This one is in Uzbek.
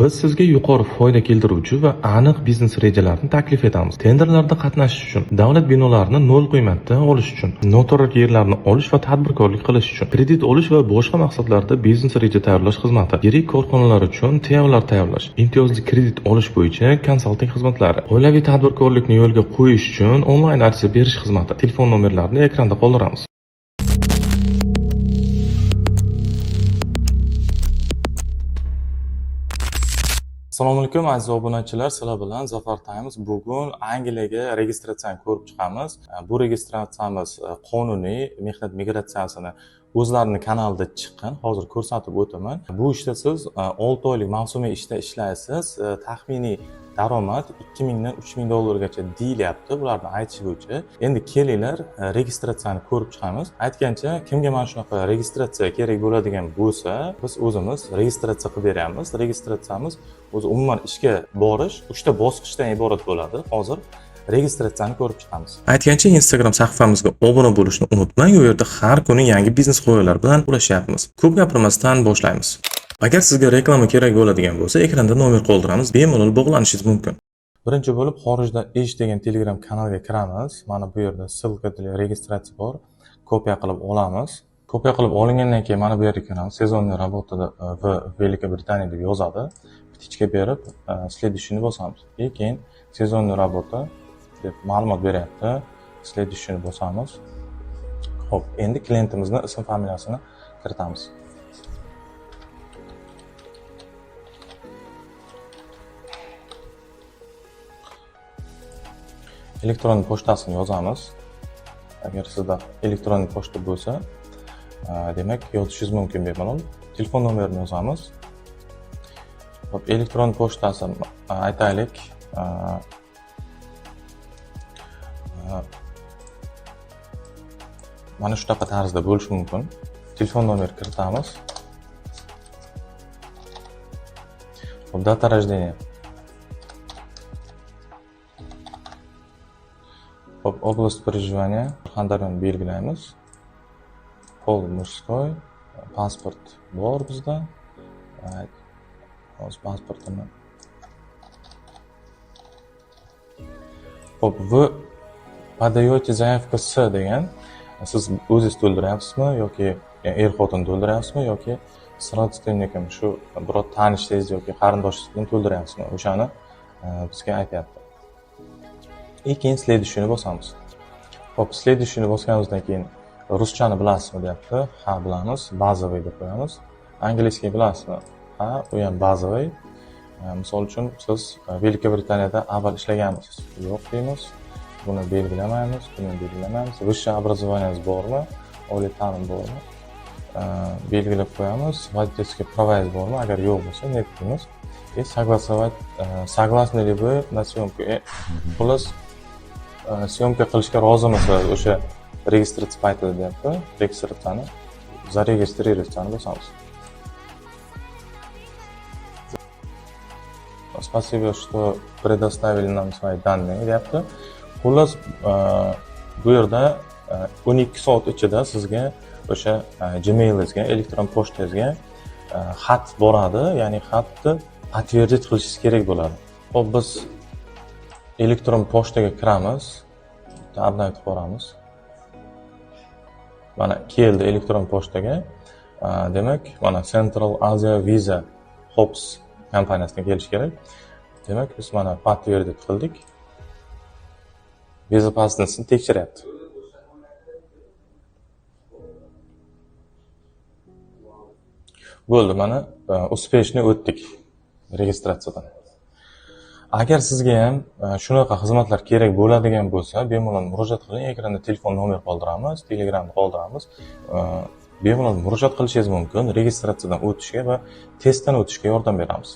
Biz sizga yuqori foyda keltiruvchi va aniq biznes rejalarini taklif etamiz. Tenderlarda qatnashish uchun, davlat binolarini nol qiymatda olish uchun, noto'g'ri yerlarni olish va tadbirkorlik qilish uchun, kredit olish va boshqa maqsadlarda biznes reja tayyorlash xizmati, yirik korxonalar uchun TAVlar tayyorlash, imtiyozli kredit olish bo'yicha konsalting xizmatlari, oilaviy tadbirkorlikni yo'lga qo'yish uchun onlayn ariza berish xizmati. Telefon nomerlarini ekranda qoldiramiz. Assalomu alaykum aziz obunachilar, sizlar bilan Zafar Times. Bugun Angliyaga registratsiyani ko'rib chiqamiz. Bu registratsiyamiz qonuniy mehnat migratsiyasini o'zlarining kanalida chiqqan. Hozir ko'rsatib o'taman. Bu ishda siz 6 oylik mavsumiy ishda ishlaysiz. Taxminiy daromad 2000 dan 3000 dollargacha deyilyapti ularni aytishi bo'yicha. Endi kelinglar registratsiyani ko'rib chiqamiz. Aytgancha, kimga mana shunaqa registratsiya kerak bo'ladigan bo'lsa, biz o'zimiz registratsiya qilib beramiz. Registratsiyamiz o'zi umuman ishga borish 3 ta bosqichdan iborat bo'ladi. Hozir registratsiyani ko'rib chiqamiz. Aytgancha, Instagram sahifamizga obuna bo'lishni unutmang. U yerda har kuni yangi biznes g'oyalar bilan ulashyapmiz. Ko'p gapirmasdan boshlaymiz. Agar sizga reklama kerak bo'ladigan bo'lsa, ekranda nomer qoldiramiz, bemalol bog'lanishingiz mumkin. Birinchi bo'lib xorijda ish degan Telegram kanalga kiramiz. Mana bu yerda ssilka registratsiya bor. Kopiya qilib olamiz. Kopiya qilib olingandan keyin mana bu yerga kiramiz. Sezonniy работада в Великобритании deb yozadi. Ptichka berib, следующийni bosamiz. Keyin sezonniy работа deb ma'lumot beryapti. Следующийni bosamiz. Xo'p, endi klientimizning ism familiyasini kiritamiz. Elektron pochtasini yozamiz. Agar sizda elektron pochta bo'lsa, demak yozishingiz mumkin bemalol. Telefon nomerini yozamiz. Hop, elektron pochtasini aytaylik. Mana shunaqa tarzda bo'lishi mumkin. Telefon nomer kiritamiz. Hop, data рождения. Hop, область проживания Surxondaryoni belgilaymiz. Pol murskoy, pasport bor bizda. Hozir pasportini. Hop, вы подаете заявку с degan. Siz o'zingiz to'ldiryapsizmi yoki er-xotin to'ldiryapsizmi yoki с родственником shu biror tanishingiz yoki qarindoshingiz bilan to'ldiryapsizmi? O'shani bizga aytyapti. Keyin следующийni bosamiz. Hop, следующийni bosganimizdan keyin ruschani bilasizmi deyapti. Ha, bilamiz. Bazaviy deb qo'yamiz. Angliskiy bilasizmi? Ha, u ham bazaviy. Misol uchun siz Velikobritaniyada avval ishlaganmisiz? Yo'q deymiz. Buni belgilamaymiz, buni belgilamaymiz. Vысшее образованиеңiz bormi? Oliy ta'lim bormi? Belgilab qo'yamiz. Водительский правоingiz bormi? Agar yo'q bo'lsa, net deymiz. Согласовать, согласны ли вы на съемку? Xullas, syomka qilishga rozimisiz? O'sha registratsiya paytida deyapti. Registratsiyani зарегистрироваться bosamiz. Спасибо, что предоставили нам свои данные deyapti. Xullas, bu yerda 12 soat ichida sizga o'sha Gmailingizga, elektron pochtangizga xat boradi, ya'ni xatni подтвердить qilishingiz kerak bo'ladi. Xo'p, biz elektron pochtaga kiramiz. Tabni boramiz. Mana keldi elektron pochtaga. Demak, mana Central Asia Visa Hops kompaniyasidan kelish kerak. Demak, biz mana подтвердить qildik. Безопасностьni tekshiryapti. Bo'ldi, mana успешно o'tdik registratsiyadan. Agar sizga ham shunaqa xizmatlar kerak bo'ladigan bo'lsa, bemalol murojaat qiling. Ekranda telefon nomer qoldiramiz, Telegramni qoldiramiz. Bemalol murojaat qilishingiz mumkin. Registratsiyadan o'tishga va testdan o'tishga yordam beramiz.